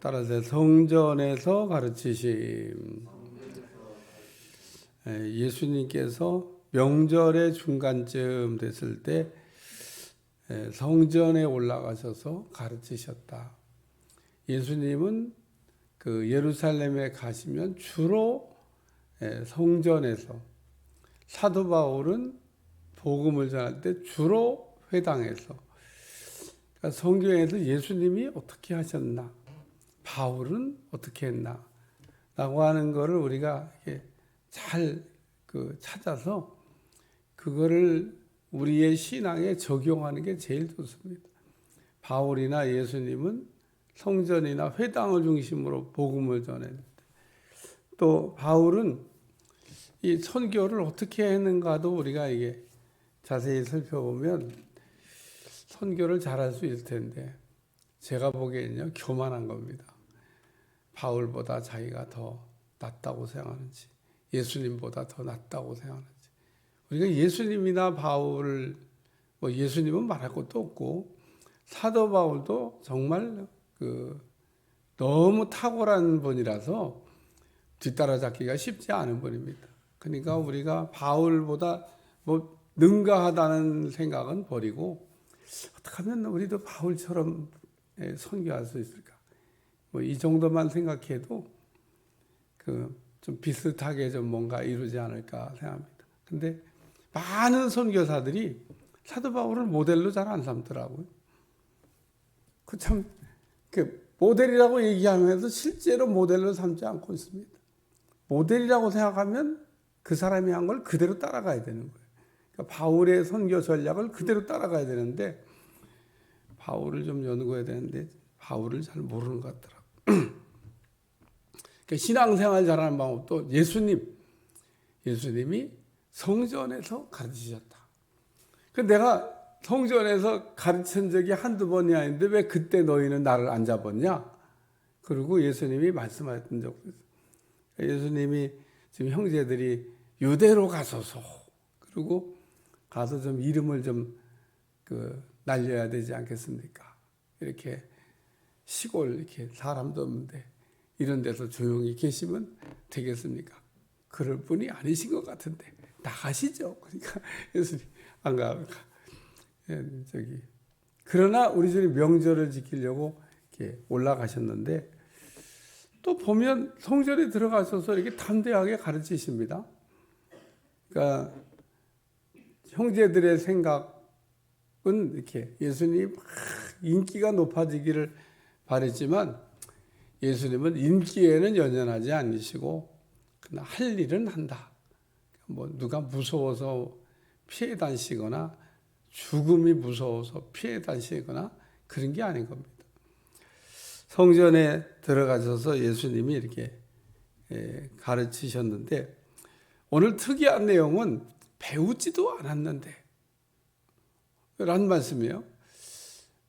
따라서 성전에서 가르치심. 예수님께서 명절의 중간쯤 됐을 때 성전에 올라가셔서 가르치셨다. 예수님은 그 예루살렘에 가시면 주로 성전에서, 사도 바울은 복음을 전할 때 주로 회당에서, 그러니까 성경에서 예수님이 어떻게 하셨나, 바울은 어떻게 했나 라고 하는 것을 우리가 잘 찾아서 그거를 우리의 신앙에 적용하는 게 제일 좋습니다. 바울이나 예수님은 성전이나 회당을 중심으로 복음을 전했는데, 또 바울은 이 선교를 어떻게 했는가도 우리가 이게 자세히 살펴보면 선교를 잘할 수 있을 텐데, 제가 보기에는요 교만한 겁니다. 바울보다 자기가 더 낫다고 생각하는지, 예수님보다 더 낫다고 생각하는지. 우리가 예수님이나 바울을, 예수님은 말할 것도 없고 사도 바울도 정말 너무 탁월한 분이라서 뒤따라잡기가 쉽지 않은 분입니다. 그러니까 우리가 바울보다 능가하다는 생각은 버리고, 어떻게 하면 우리도 바울처럼 선교할 수 있을까? 이 정도만 생각해도 좀 비슷하게 좀 뭔가 이루지 않을까 생각합니다. 근데 많은 선교사들이 사도 바울을 모델로 잘 안 삼더라고요. 모델이라고 얘기하면서 실제로 모델로 삼지 않고 있습니다. 모델이라고 생각하면 그 사람이 한 걸 그대로 따라가야 되는 거예요. 그러니까 바울의 선교 전략을 그대로 따라가야 되는데, 바울을 좀 연구해야 되는데 바울을 잘 모르는 것 같더라고요. 그러니까 신앙생활 잘하는 방법도 예수님이 성전에서 가르치셨다. 내가 성전에서 가르친 적이 한두 번이 아닌데 왜 그때 너희는 나를 안 잡았냐? 그리고 예수님이 말씀하셨던 적도 있어요. 예수님이 지금 형제들이 유대로 가소서, 그리고 가서 좀 이름을 좀 날려야 되지 않겠습니까? 이렇게 시골, 이렇게 사람도 없는데 이런 데서 조용히 계시면 되겠습니까? 그럴 분이 아니신 것 같은데 나가시죠. 그러니까 예수님 안 가니까 그러나 우리 주님 명절을 지키려고 이렇게 올라가셨는데, 또 보면 성전에 들어가셔서 이렇게 담대하게 가르치십니다. 그러니까 형제들의 생각은 이렇게 예수님이 막 인기가 높아지기를 바랬지만, 예수님은 인기에는 연연하지 않으시고 그러나 할 일은 한다. 누가 무서워서 피해 다니시거나 죽음이 무서워서 피해 다니시거나 그런 게 아닌 겁니다. 성전에 들어가셔서 예수님이 이렇게 가르치셨는데, 오늘 특이한 내용은 배우지도 않았는데 라는 말씀이에요.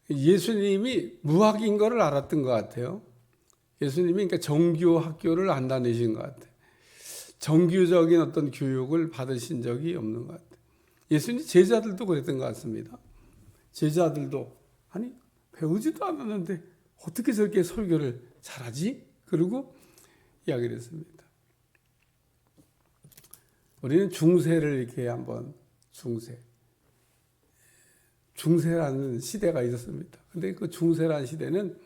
예수님이 무학인 거를 알았던 것 같아요. 예수님이 그러니까 정규 학교를 안 다니신 것 같아요. 정규적인 어떤 교육을 받으신 적이 없는 것 같아요. 예수님 제자들도 그랬던 것 같습니다. 제자들도 아니 배우지도 않았는데 어떻게 저렇게 설교를 잘하지? 그리고 이야기를 했습니다. 우리는 중세를 이렇게 한번 중세라는 시대가 있었습니다. 근데 그 중세라는 시대는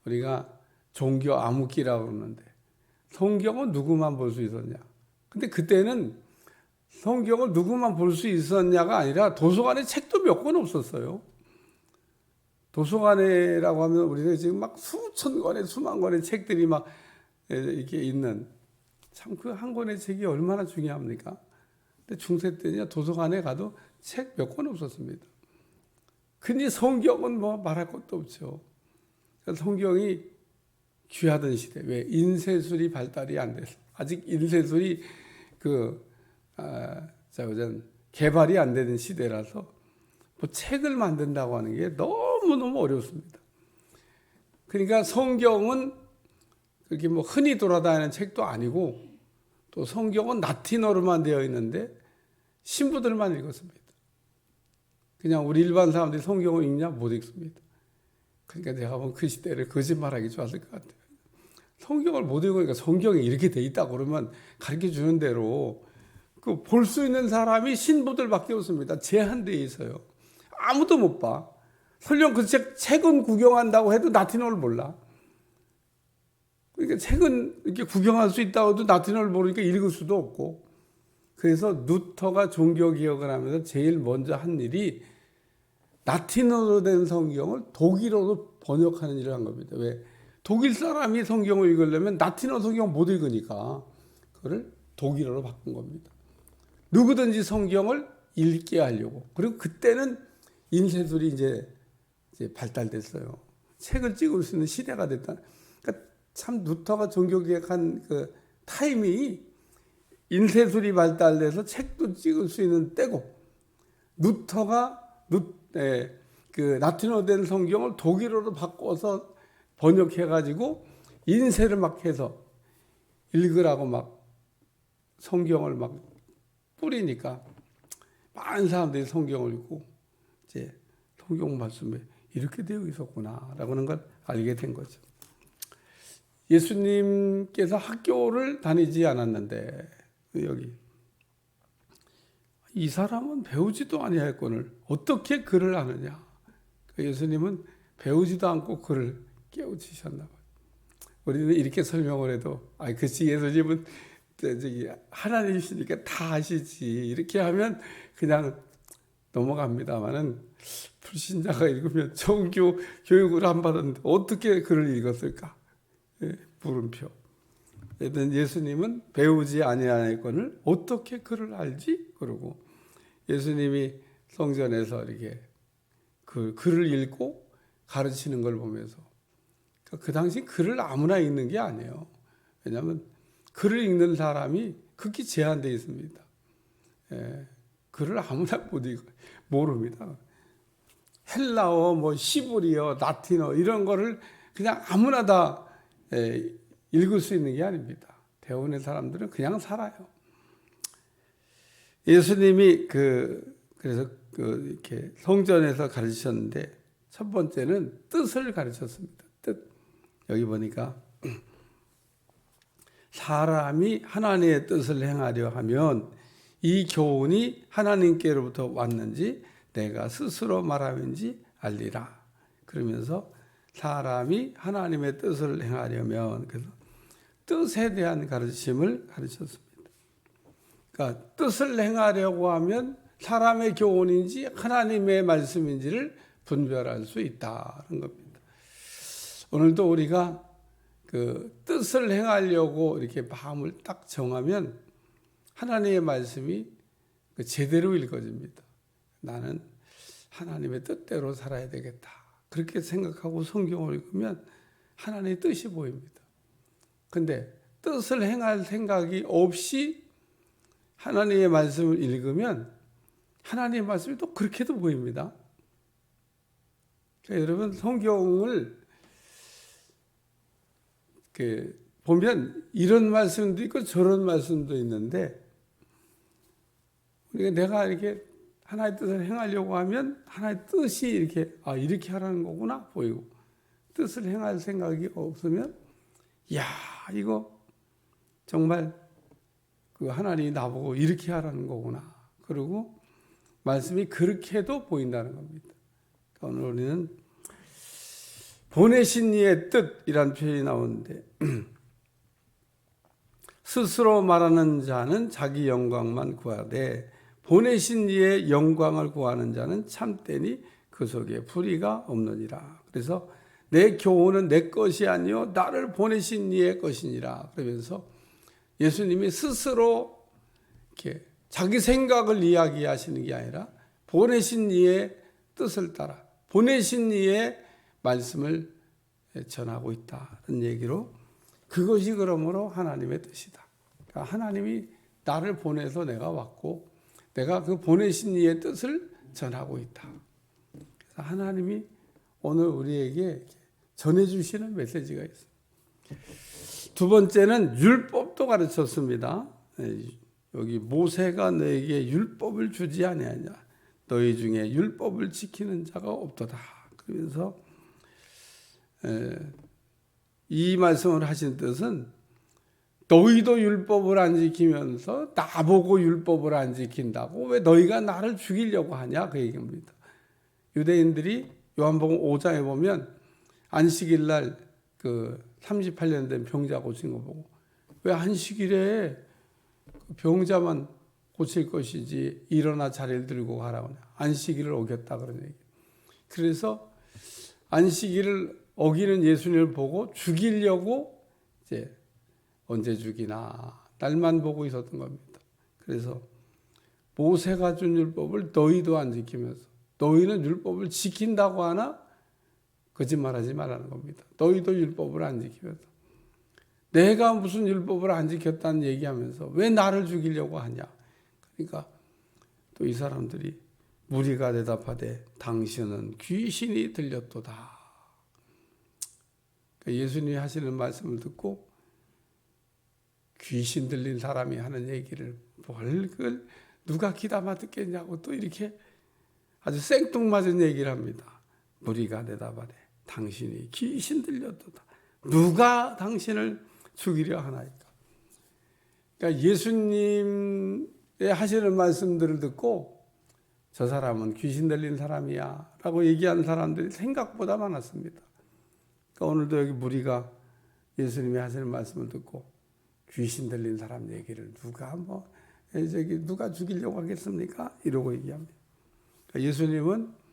우리가 종교 암흑기라고 그러는데, 성경은 누구만 볼 수 있었냐? 근데 그때는 성경을 누구만 볼 수 있었냐가 아니라 도서관에 책도 몇 권 없었어요. 도서관이라고 하면 우리가 지금 막 수천 권의 수만 권의 책들이 막 이렇게 있는, 참 그 한 권의 책이 얼마나 중요합니까? 근데 중세 때냐 도서관에 가도 책 몇 권 없었습니다. 근데 성경은 말할 것도 없죠. 성경이 귀하던 시대, 왜 인쇄술이 발달이 안 돼서 아직 인쇄술이 개발이 안 되는 시대라서 책을 만든다고 하는 게 너무너무 어렵습니다. 그러니까 성경은 그렇게 흔히 돌아다니는 책도 아니고, 또 성경은 라틴어로만 되어 있는데 신부들만 읽었습니다. 그냥 우리 일반 사람들이 성경을 읽냐? 못 읽습니다. 그러니까 내가 보면 그 시대를 거짓말하기 좋았을 것 같아요. 성경을 못 읽으니까 성경에 이렇게 돼 있다 그러면 가르쳐 주는 대로 그 볼 수 있는 사람이 신부들밖에 없습니다. 제한되어 있어요. 아무도 못 봐. 설령 그 책은 구경한다고 해도 라틴어를 몰라. 그러니까 책은 이렇게 구경할 수 있다고 해도 라틴어를 모르니까 읽을 수도 없고. 그래서 루터가 종교개혁을 하면서 제일 먼저 한 일이 라틴어로 된 성경을 독일어로 번역하는 일을 한 겁니다. 왜? 독일 사람이 성경을 읽으려면 라틴어 성경 못 읽으니까 그걸 독일어로 바꾼 겁니다. 누구든지 성경을 읽게 하려고. 그리고 그때는 인쇄술이 이제 발달됐어요. 책을 찍을 수 있는 시대가 됐다. 그러니까 참 루터가 종교개혁한 그 타이밍이 인쇄술이 발달돼서 책도 찍을 수 있는 때고, 루터가 그 라틴어 된 성경을 독일어로 바꿔서 번역해가지고 인쇄를 막 해서 읽으라고 막 성경을 막 뿌리니까 많은 사람들이 성경을 읽고 이제 성경 말씀에 이렇게 되어 있었구나라고 하는 걸 알게 된 거죠. 예수님께서 학교를 다니지 않았는데 여기 이 사람은 배우지도 아니하였거늘 어떻게 글을 아느냐. 예수님은 배우지도 않고 글을 깨우치셨나 봐요. 우리는 이렇게 설명을 해도 그치 예수님은 저기 하나님이시니까 다 아시지 이렇게 하면 그냥 넘어갑니다만은 불신자가 읽으면 정규 교육을 안 받았는데 어떻게 글을 읽었을까? 물음표. 예수님은 배우지 아니하였거늘 어떻게 글을 알지? 그러고 예수님이 성전에서 이렇게 그 글을 읽고 가르치는 걸 보면서 그 당시 글을 아무나 읽는 게 아니에요. 왜냐하면 글을 읽는 사람이 극히 제한되어 있습니다. 글을 아무나 못 읽어요. 모릅니다. 헬라어, 시브리어, 라틴어 이런 거를 그냥 아무나 다 읽을 수 있는 게 아닙니다. 배우는 사람들은 그냥 살아요. 예수님이 그래서 이렇게 성전에서 가르치셨는데 첫 번째는 뜻을 가르쳤습니다. 뜻. 여기 보니까 사람이 하나님의 뜻을 행하려 하면 이 교훈이 하나님께로부터 왔는지 내가 스스로 말함인지 알리라. 그러면서 사람이 하나님의 뜻을 행하려면 그래서 뜻에 대한 가르침을 가르쳤습니다. 그러니까 뜻을 행하려고 하면 사람의 교훈인지 하나님의 말씀인지를 분별할 수 있다는 겁니다. 오늘도 우리가 그 뜻을 행하려고 이렇게 마음을 딱 정하면 하나님의 말씀이 제대로 읽어집니다. 나는 하나님의 뜻대로 살아야 되겠다. 그렇게 생각하고 성경을 읽으면 하나님의 뜻이 보입니다. 근데 뜻을 행할 생각이 없이 하나님의 말씀을 읽으면 하나님의 말씀이 또 그렇게도 보입니다. 그러니까 여러분 성경을 보면 이런 말씀도 있고 저런 말씀도 있는데 우리가 내가 이렇게 하나의 뜻을 행하려고 하면 하나의 뜻이 이렇게 하라는 거구나 보이고 뜻을 행할 생각이 없으면 이거 정말 그 하나님이 나보고 이렇게 하라는 거구나. 그리고 말씀이 그렇게도 보인다는 겁니다. 오늘 우리는 보내신 이의 뜻이란 표현이 나오는데 스스로 말하는 자는 자기 영광만 구하되 보내신 이의 영광을 구하는 자는 참되니 그 속에 불의가 없느니라. 그래서 내 교훈은 내 것이 아니요 나를 보내신 이의 것이니라. 그러면서 예수님이 스스로 이렇게 자기 생각을 이야기하시는 게 아니라 보내신 이의 뜻을 따라 보내신 이의 말씀을 전하고 있다는 얘기로 그것이 그러므로 하나님의 뜻이다. 그러니까 하나님이 나를 보내서 내가 왔고 내가 그 보내신 이의 뜻을 전하고 있다. 그래서 하나님이 오늘 우리에게 전해주시는 메시지가 있습니다. 두 번째는 율법도 가르쳤습니다. 여기 모세가 너에게 율법을 주지 아니하냐. 너희 중에 율법을 지키는 자가 없도다. 그러면서 이 말씀을 하신 뜻은 너희도 율법을 안 지키면서 나보고 율법을 안 지킨다고 왜 너희가 나를 죽이려고 하냐 그 얘기입니다. 유대인들이 요한복음 5장에 보면 안식일 날 그 38년 된 병자 고친 거 보고 왜 안식일에 병자만 고칠 것이지 일어나 자리를 들고 가라고 하냐. 안식일을 어겼다 그런 얘기. 그래서 안식일을 어기는 예수님을 보고 죽이려고 이제 언제 죽이나 날만 보고 있었던 겁니다. 그래서 모세가 준 율법을 너희도 안 지키면서 너희는 율법을 지킨다고 하나 거짓말하지 말라는 겁니다. 너희도 율법을 안 지키면서 내가 무슨 율법을 안 지켰다는 얘기하면서 왜 나를 죽이려고 하냐. 그러니까 또 이 사람들이 무리가 대답하되 당신은 귀신이 들렸도다. 그러니까 예수님이 하시는 말씀을 듣고 귀신 들린 사람이 하는 얘기를 뭘 그걸 누가 귀담아 듣겠냐고 또 이렇게 아주 생뚱맞은 얘기를 합니다. 무리가 대답하되 당신이 귀신 들렸도다. 누가 당신을 죽이려 하나이까. 그러니까 예수님의 하시는 말씀들을 듣고 저 사람은 귀신 들린 사람이야 라고 얘기하는 사람들이 생각보다 많았습니다. 그러니까 오늘도 여기 무리가 예수님이 하시는 말씀을 듣고 귀신 들린 사람 얘기를 누가 죽이려고 하겠습니까? 이러고 얘기합니다. 그러니까 예수님은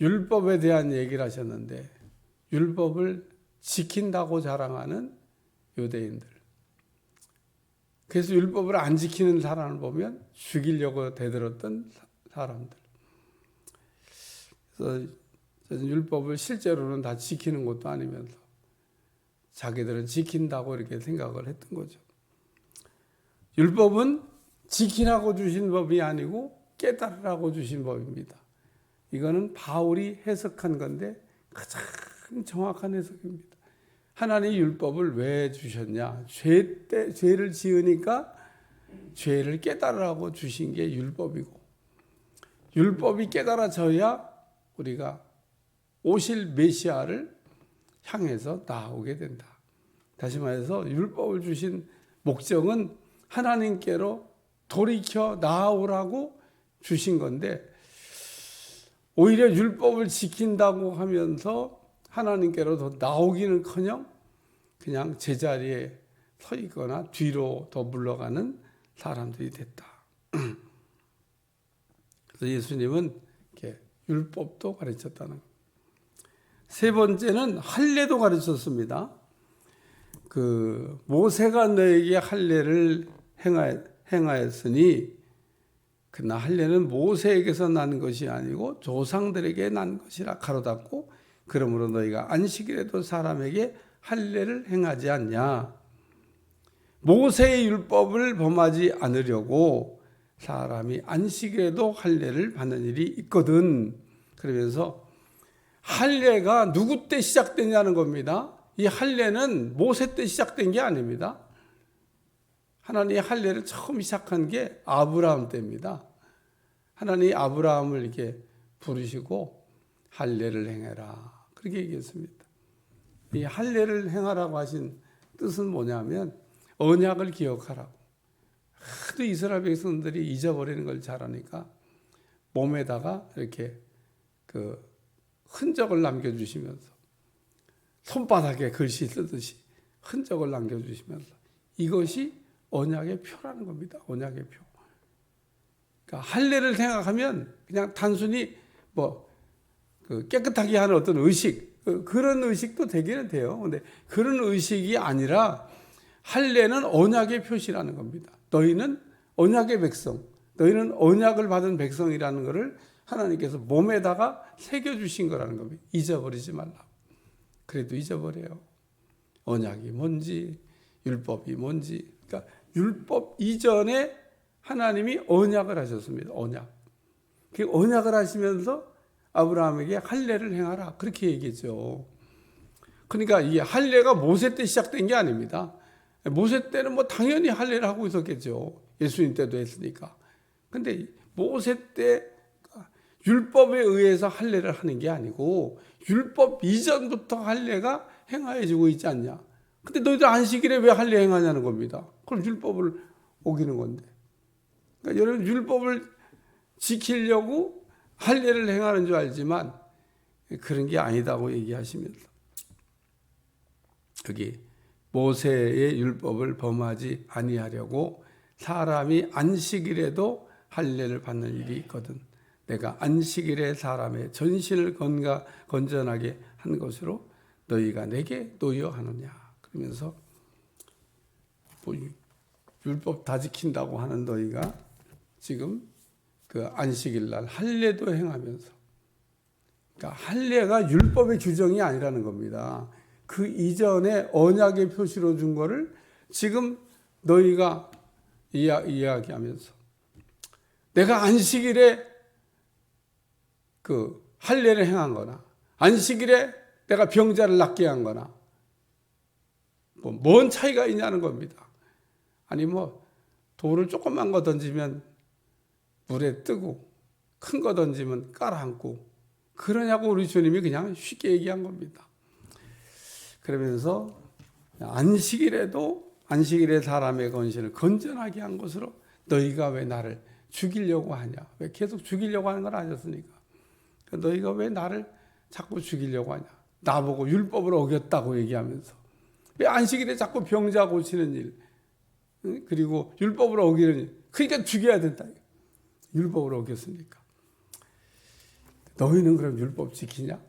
율법에 대한 얘기를 하셨는데 율법을 지킨다고 자랑하는 유대인들. 그래서 율법을 안 지키는 사람을 보면 죽이려고 대들었던 사람들. 그래서 율법을 실제로는 다 지키는 것도 아니면서 자기들은 지킨다고 이렇게 생각을 했던 거죠. 율법은 지키라고 주신 법이 아니고 깨달으라고 주신 법입니다. 이거는 바울이 해석한 건데 가장 정확한 해석입니다. 하나님 율법을 왜 주셨냐? 죄를 지으니까 죄를 깨달으라고 주신 게 율법이고 율법이 깨달아져야 우리가 오실 메시아를 향해서 나아오게 된다. 다시 말해서 율법을 주신 목적은 하나님께로 돌이켜 나아오라고 주신 건데 오히려 율법을 지킨다고 하면서 하나님께로 더 나오기는커녕 그냥 제자리에 서 있거나 뒤로 더 물러가는 사람들이 됐다. 그래서 예수님은 이렇게 율법도 가르쳤다는 겁니다. 세 번째는 할례도 가르쳤습니다. 모세가 너에게 할례를 행하였으니 그러나 할례는 모세에게서 난 것이 아니고 조상들에게 난 것이라 가로닫고 그러므로 너희가 안식일에도 사람에게 할례를 행하지 않냐. 모세의 율법을 범하지 않으려고 사람이 안식일에도 할례를 받는 일이 있거든. 그러면서 할례가 누구 때 시작되냐는 겁니다. 이 할례는 모세 때 시작된 게 아닙니다. 하나님이 할례를 처음 시작한 게 아브라함 때입니다. 하나님이 아브라함을 이렇게 부르시고 할례를 행해라 그렇게 얘기했습니다. 이 할례를 행하라고 하신 뜻은 뭐냐면 언약을 기억하라고. 하도 이스라엘 백성들이 잊어버리는 걸 잘하니까 몸에다가 이렇게 흔적을 남겨주시면서 손바닥에 글씨 쓰듯이 흔적을 남겨주시면서 이것이 언약의 표라는 겁니다. 언약의 표. 그러니까 할례를 생각하면 그냥 단순히 깨끗하게 하는 어떤 의식, 그런 의식도 되기는 돼요. 근데 그런 의식이 아니라 할례는 언약의 표시라는 겁니다. 너희는 언약의 백성, 너희는 언약을 받은 백성이라는 것을 하나님께서 몸에다가 새겨주신 거라는 겁니다. 잊어버리지 말라고. 그래도 잊어버려요. 언약이 뭔지, 율법이 뭔지. 그러니까 율법 이전에 하나님이 언약을 하셨습니다. 언약. 그 언약을 하시면서 아브라함에게 할례를 행하라. 그렇게 얘기했죠. 그러니까 이 할례가 모세 때 시작된 게 아닙니다. 모세 때는 당연히 할례를 하고 있었겠죠. 예수님 때도 했으니까. 근데 모세 때 율법에 의해서 할례를 하는 게 아니고 율법 이전부터 할례가 행하여지고 있지 않냐. 근데 너희들 안식일에 왜 할례 행하냐는 겁니다. 그럼 율법을 어기는 건데. 그러니까 여러분 율법을 지키려고 할례를 행하는 줄 알지만 그런 게 아니다고 얘기하시면서 여기 모세의 율법을 범하지 아니하려고 사람이 안식일에도 할례를 받는 일이 있거든. 내가 안식일에 사람의 전신을 건전하게 한 것으로 너희가 내게 노여하느냐. 그러면서 뭐 율법 다 지킨다고 하는 너희가 지금 그 안식일 날 할례도 행하면서, 그러니까 할례가 율법의 규정이 아니라는 겁니다. 그 이전에 언약의 표시로 준 거를 지금 너희가 이야기하면서 내가 안식일에 그 할례를 행한 거나 안식일에 내가 병자를 낫게 한 거나 뭐 뭔 차이가 있냐는 겁니다. 아니 뭐 돌을 조그만 거 던지면 물에 뜨고 큰 거 던지면 깔아앉고 그러냐고 우리 주님이 그냥 쉽게 얘기한 겁니다. 그러면서 안식일에 사람의 건신을 건전하게 한 것으로 너희가 왜 나를 죽이려고 하냐. 왜 계속 죽이려고 하는 걸 아셨으니까. 너희가 왜 나를 자꾸 죽이려고 하냐. 나보고 율법을 어겼다고 얘기하면서 왜 안식일에 자꾸 병자 고치는 일, 그리고 율법을 어기는 일, 그러니까 죽여야 된다. 율법을 어겼으니까. 너희는 그럼 율법 지키냐?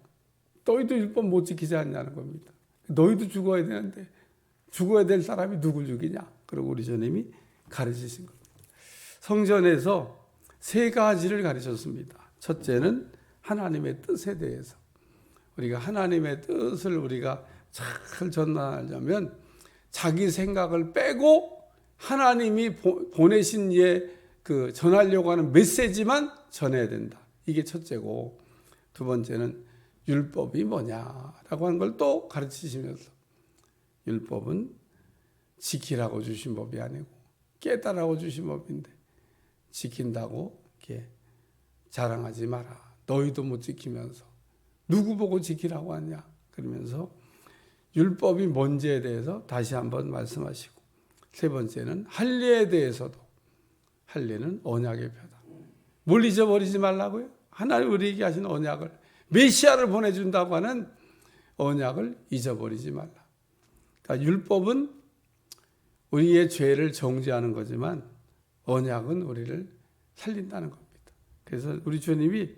너희도 율법 못 지키지 않냐는 겁니다. 너희도 죽어야 되는데 죽어야 될 사람이 누굴 죽이냐? 그리고 우리 주님이 가르치신 겁니다. 성전에서 세 가지를 가르쳤습니다. 첫째는 하나님의 뜻에 대해서. 우리가 하나님의 뜻을 우리가 잘 전달하려면 자기 생각을 빼고 하나님이 보내신 그 전하려고 하는 메시지만 전해야 된다. 이게 첫째고, 두 번째는 율법이 뭐냐라고 하는 걸 또 가르치시면서 율법은 지키라고 주신 법이 아니고 깨달라고 주신 법인데 지킨다고 이렇게 자랑하지 마라. 너희도 못 지키면서 누구 보고 지키라고 하냐. 그러면서 율법이 뭔지에 대해서 다시 한번 말씀하시고, 세 번째는 할례에 대해서도 할례는 언약의 표다. 뭘 잊어버리지 말라고요? 하나님 우리에게 하신 언약을, 메시아를 보내준다고 하는 언약을 잊어버리지 말라. 그러니까 율법은 우리의 죄를 정죄하는 거지만 언약은 우리를 살린다는 겁니다. 그래서 우리 주님이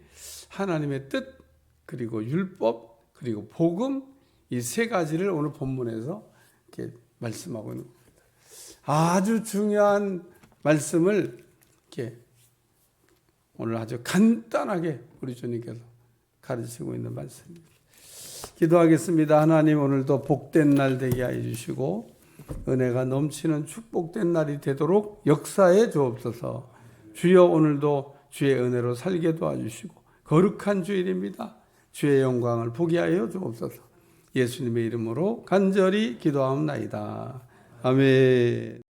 하나님의 뜻, 그리고 율법, 그리고 복음, 이 세 가지를 오늘 본문에서 이렇게 말씀하고 있는 겁니다. 아주 중요한 말씀을 이렇게 오늘 아주 간단하게 우리 주님께서 가르치고 있는 말씀입니다. 기도하겠습니다. 하나님, 오늘도 복된 날 되게 하여 주시고 은혜가 넘치는 축복된 날이 되도록 역사해 주옵소서. 주여, 오늘도 주의 은혜로 살게 도와주시고 거룩한 주일입니다. 주의 영광을 보게 하여 주옵소서. 예수님의 이름으로 간절히 기도하옵나이다. 아멘.